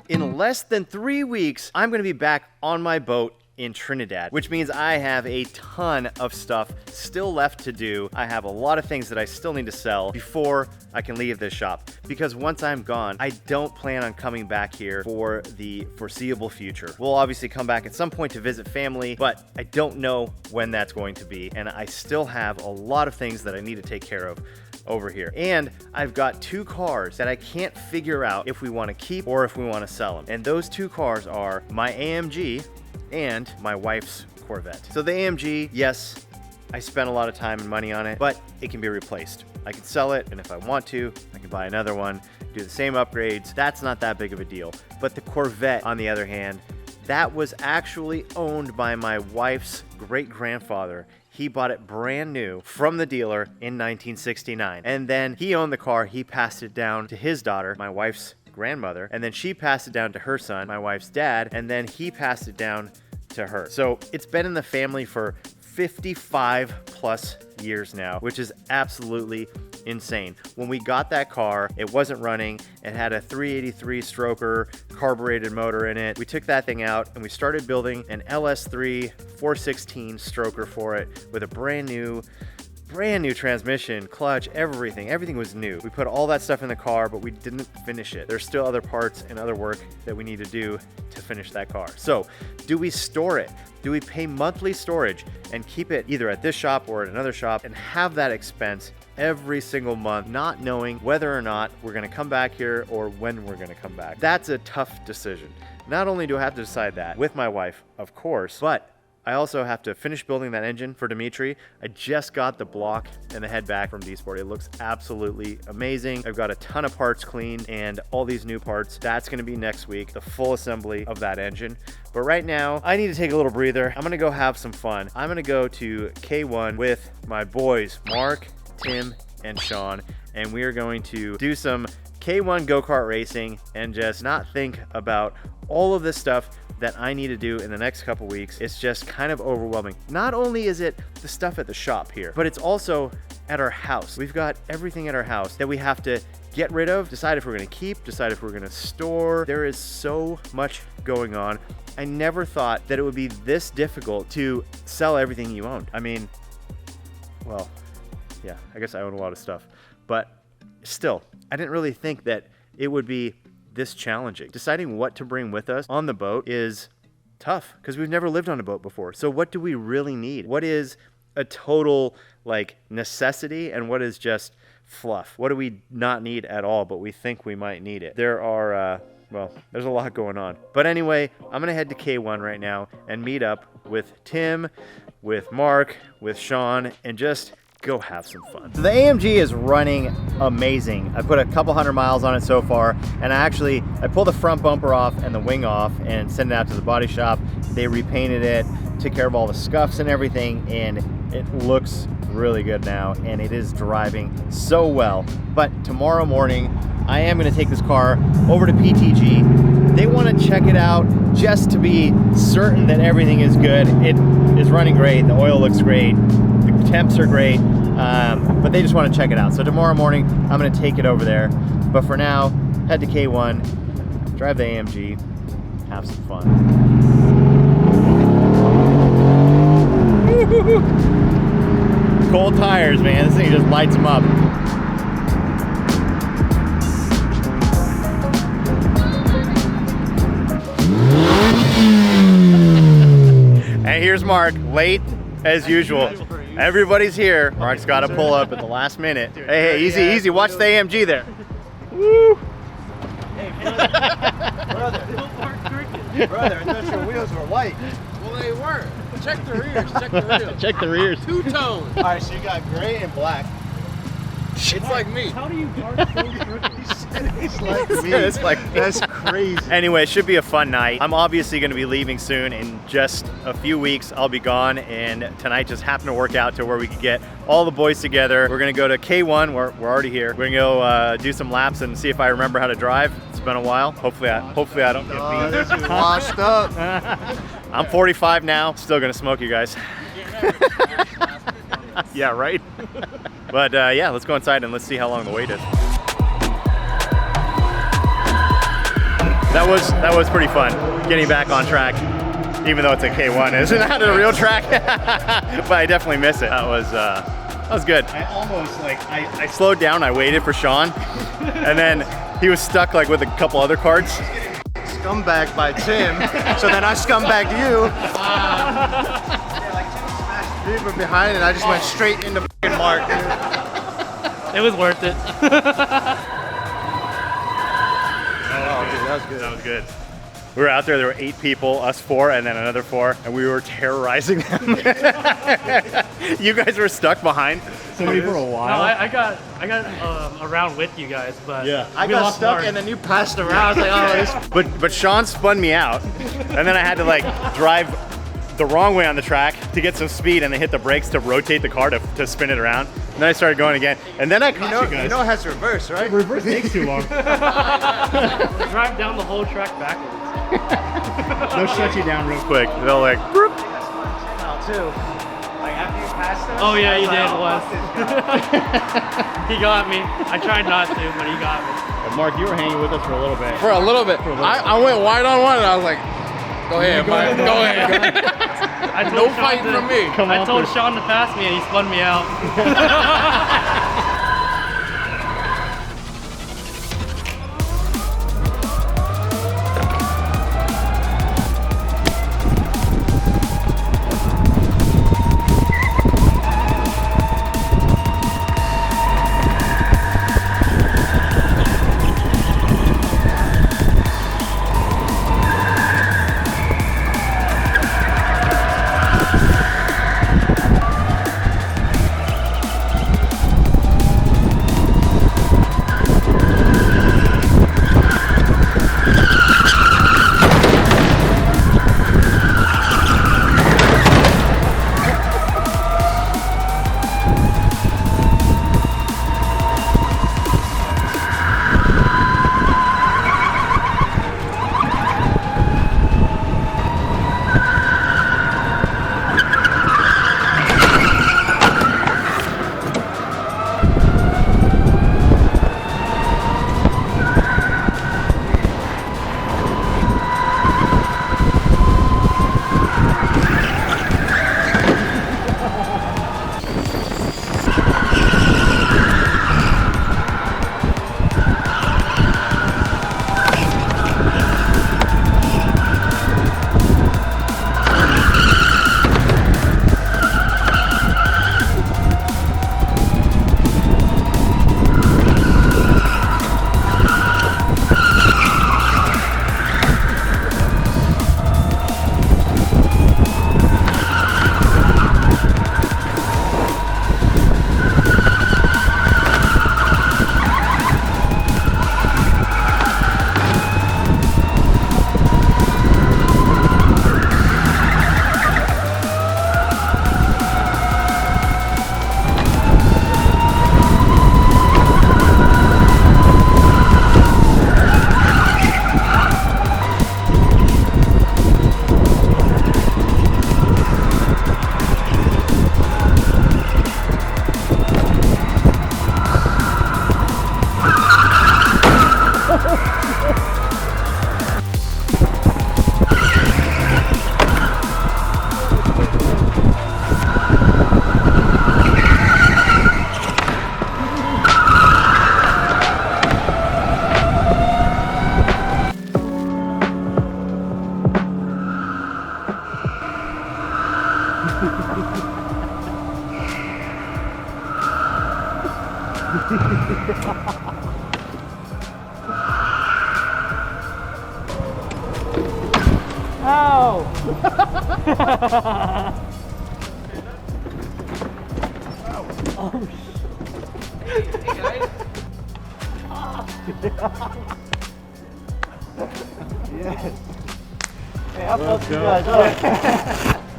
In less than 3 weeks, I'm gonna be back on my boat in Trinidad, which means I have a ton of stuff still left to do. I have a lot of things that I still need to sell before I can leave this shop, because once I'm gone, I don't plan on coming back here for the foreseeable future. We'll obviously come back at some point to visit family, but I don't know when that's going to be, and I still have a lot of things that I need to take care of over here. And I've got 2 cars that I can't figure out if we want to keep or if we want to sell them. And those 2 cars are my AMG and my wife's Corvette. So the AMG, yes, I spent a lot of time and money on it, but it can be replaced. I can sell it, and if I want to, I can buy another one, do the same upgrades. That's not that big of a deal. But the Corvette, on the other hand, that was actually owned by my wife's great-grandfather. He bought it brand new from the dealer in 1969. And then he owned the car, he passed it down to his daughter, my wife's grandmother, and then she passed it down to her son, my wife's dad, and then he passed it down to her. So it's been in the family for 55 plus years now, which is absolutely insane. When we got that car, it wasn't running. It had a 383 stroker carbureted motor in it. We took that thing out and we started building an LS3 416 stroker for it with a brand new transmission, clutch, everything was new. We put all that stuff in the car, but we didn't finish it. There's still other parts and other work that we need to do to finish that car. So do we store it? Do we pay monthly storage and keep it either at this shop or at another shop and have that expense every single month, not knowing whether or not we're gonna come back here or when we're gonna come back? That's a tough decision. Not only do I have to decide that with my wife, of course, but I also have to finish building that engine for Dimitri. I just got the block and the head back from D-Sport. It looks absolutely amazing. I've got a ton of parts cleaned and all these new parts. That's gonna be next week, the full assembly of that engine. But right now, I need to take a little breather. I'm gonna go have some fun. I'm gonna go to K1 with my boys, Mark, Tim, and Sean, and we are going to do some K1 go-kart racing and just not think about all of this stuff that I need to do in the next couple weeks. It's just kind of overwhelming. Not only is it the stuff at the shop here, but it's also at our house. We've got everything at our house that we have to get rid of, decide if we're gonna keep, decide if we're gonna store. There is so much going on. I never thought that it would be this difficult to sell everything you owned. I mean, well, yeah, I guess I own a lot of stuff, but still, I didn't really think that it would be this challenging. Deciding what to bring with us on the boat is tough because we've never lived on a boat before. So what do we really need? What is a total like necessity and what is just fluff? What do we not need at all, but we think we might need it? There are, well, there's a lot going on. But anyway, I'm gonna head to K1 right now and meet up with Tim, with Mark, with Sean, and just go have some fun. So the AMG is running amazing. I put a couple 100 miles on it so far, and I pulled the front bumper off and the wing off and sent it out to the body shop. They repainted it, took care of all the scuffs and everything, and it looks really good now, and it is driving so well. But tomorrow morning, I am gonna take this car over to PTG. They wanna check it out just to be certain that everything is good. It is running great, the oil looks great, the temps are great, but they just wanna check it out. So tomorrow morning, I'm gonna take it over there. But for now, head to K1, drive the AMG, have some fun. Cold tires, man, this thing just lights them up. And here's Mark, late as usual. Everybody's here. Mark's got to pull up at the last minute. Hey, easy, easy. Watch the AMG there. Woo! Hey, brother, I thought your wheels were white. Well, they were. Check the rears. Check the rears. Check the rears. Two-tone. All right, so you got gray and black. It's like me. How do you guard so crooked? It's like me. It's like That's crazy. Anyway, it should be a fun night. I'm obviously going to be leaving soon. In just a few weeks, I'll be gone. And tonight just happened to work out to where we could get all the boys together. We're going to go to K1. We're already here. We're going to go do some laps and see if I remember how to drive. It's been a while. Hopefully I don't get beat. This is washed up. I'm 45 now. Still going to smoke you guys. Yeah, right? But yeah, let's go inside and let's see how long the wait is. That was pretty fun, getting back on track, even though it's a K1, isn't that a real track? But I definitely miss it. That was good. I almost I slowed down, I waited for Sean, and then he was stuck like with a couple other carts. Scumbag by Tim, so then I scumbagged you. Like 2 smashed behind, and I just went straight into fucking Mark. It was worth it. That was good. We were out there were 8 people, us 4, and then another 4, and we were terrorizing them. You guys were stuck behind somebody for a while. No, I got around with you guys, but yeah, I got stuck, and then you passed around. I was like, oh, this. But Sean spun me out, and then I had to like drive the wrong way on the track to get some speed, and then hit the brakes to rotate the car to spin it around. And then I started going again, and then I caught you guys. You know it has reverse, right? Reverse takes too long. Drive down the whole track backwards. They'll shut you down real quick. They'll like, boop. Too. Like after you passed us. Oh yeah, you did once. He got me. I tried not to, but he got me. And Mark, you were hanging with us for a little bit. For a little bit. I went wide on one and I was like, go ahead, Mike. Go ahead. No fight from me. I told Sean to pass me and he spun me out.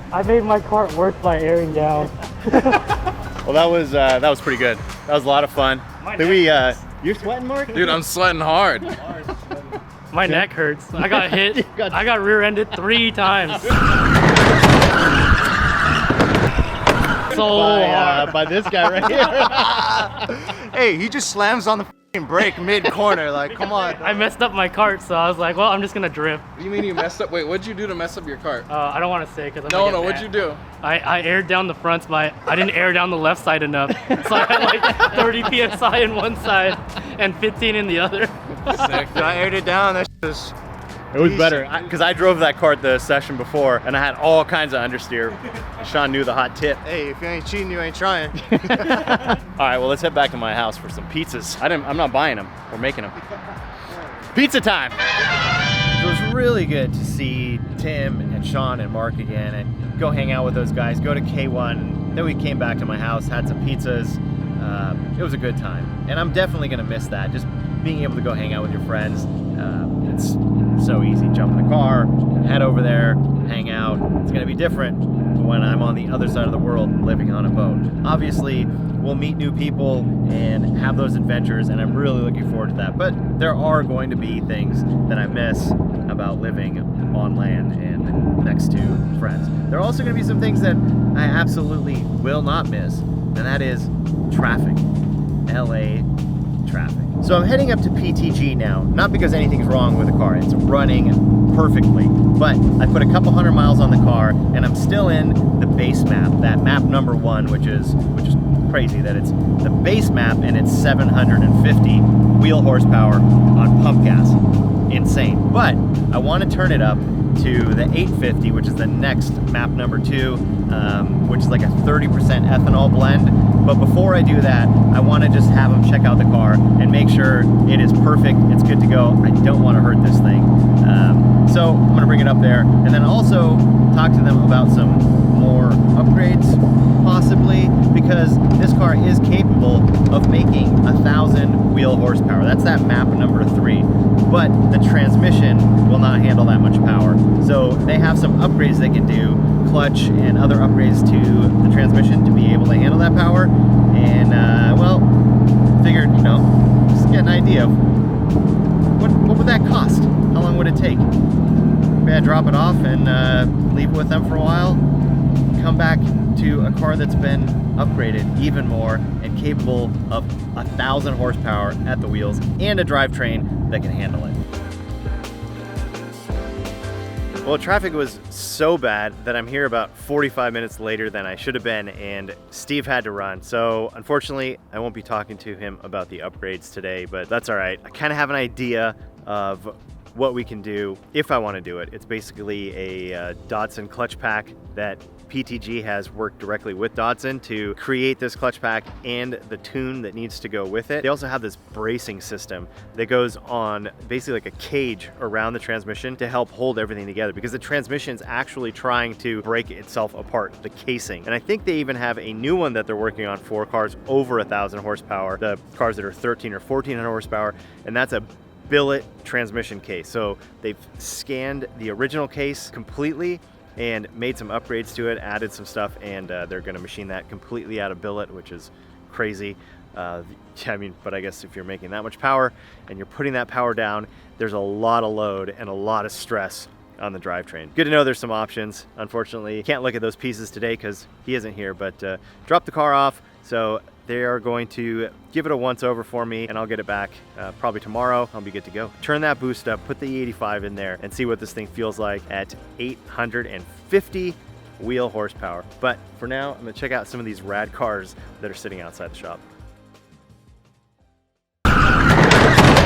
I made my cart worse by airing down. Well, that was pretty good. That was a lot of fun. You're sweating, Mark? Dude, I'm sweating hard. My neck hurts. I got hit. I got rear-ended 3 times. So hard. By this guy right here. Hey, he just slams on the brake mid-corner. Like, come on. I messed up my cart, so I was like, well, I'm just gonna drift. What do you mean you messed up? Wait, what'd you do to mess up your cart? I don't want to say because No, what'd you do? I aired down the fronts, but I didn't air down the left side enough. So I had like 30 psi in one side and 15 in the other. Sick. I aired it down. That was It was better because I drove that cart the session before and I had all kinds of understeer. Sean knew the hot tip. Hey, if you ain't cheating, you ain't trying. All right, well, let's head back to my house for some pizzas. I'm not buying them. We're making them. Pizza time. It was really good to see Tim and Sean and Mark again and go hang out with those guys, go to K1. Then we came back to my house, had some pizzas. It was a good time. And I'm definitely gonna miss that. Just being able to go hang out with your friends. It's so easy. Jump in the car, head over there, hang out. It's gonna be different when I'm on the other side of the world living on a boat. Obviously, we'll meet new people and have those adventures, and I'm really looking forward to that. But there are going to be things that I miss about living on land and next to friends. There are also going to be some things that I absolutely will not miss, and that is traffic. LA traffic. So I'm heading up to PTG now, not because anything's wrong with the car, it's running perfectly, but I put a couple hundred miles on the car and I'm still in the base map, that map number 1, which is crazy that it's the base map and it's 750 wheel horsepower on pump gas. Insane. But I want to turn it up to the 850, which is the next map number 2, which is like a 30% ethanol blend. But before I do that, I want to just have them check out the car and make sure it is perfect, it's good to go. I don't want to hurt this thing. So I'm going to bring it up there and then also talk to them about some more upgrades, possibly, because this car is capable of making 1,000 wheel horsepower. That's that map number 3. But the transmission will not handle that much power. So they have some upgrades they can do, clutch and other upgrades to the transmission to be able to handle that power. And well, figured, you know, just get an idea of what would that cost? How long would it take? Maybe I drop it off and leave it with them for a while, come back to a car that's been upgraded even more and capable of 1,000 horsepower at the wheels and a drivetrain that can handle it. Well, traffic was so bad that I'm here about 45 minutes later than I should have been, and Steve had to run. So unfortunately, I won't be talking to him about the upgrades today, but that's all right. I kind of have an idea of what we can do if I want to do it. It's basically a Dodson clutch pack that PTG has worked directly with Dodson to create this clutch pack and the tune that needs to go with it. They also have this bracing system that goes on basically like a cage around the transmission to help hold everything together, because the transmission is actually trying to break itself apart, the casing. And I think they even have a new one that they're working on for cars over 1,000 horsepower, the cars that are 13 or 1400 horsepower, and that's a billet transmission case. So they've scanned the original case completely and made some upgrades to it, added some stuff, and they're gonna machine that completely out of billet, which is crazy. I mean, but I guess if you're making that much power and you're putting that power down, there's a lot of load and a lot of stress on the drivetrain. Good to know there's some options. Unfortunately, can't look at those pieces today because he isn't here, but dropped the car off, so they are going to give it a once over for me and I'll get it back probably tomorrow. I'll be good to go. Turn that boost up, put the E85 in there and see what this thing feels like at 850 wheel horsepower. But for now, I'm gonna check out some of these rad cars that are sitting outside the shop.